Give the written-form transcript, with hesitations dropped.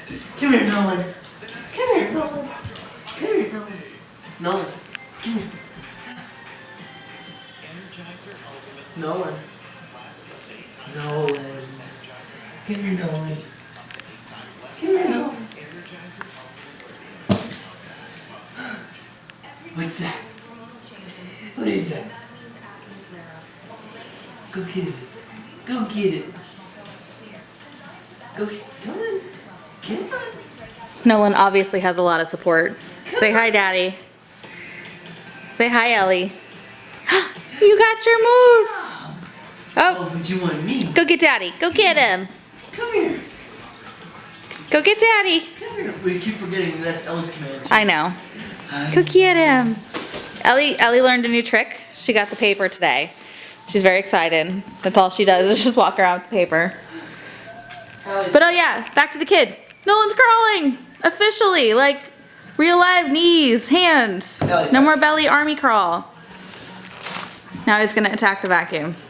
Come here, Nolan. Come here, Nolan. Come here, Nolan. Nolan, come here. Nolan. Nolan. Come here, Nolan. Come here, Nolan. What's that? What is that? Go get it. Go get it. Go get it. Come on. Come on. Nolan obviously has a lot of support. Say hi, Daddy. Say hi, Ellie. You got your moose. Oh, but you want me? Go get Daddy. Go get him. Come here. Go get Daddy. Come here. We keep forgetting that's Ellie's command. I know. Go get him. Ellie learned a new trick. She got the paper today. She's very excited. That's all she does is just walk around with the paper. But oh yeah, back to the kid. Nolan's crawling. Officially. Like real live knees, hands. No more belly army crawl. Now he's gonna attack the vacuum.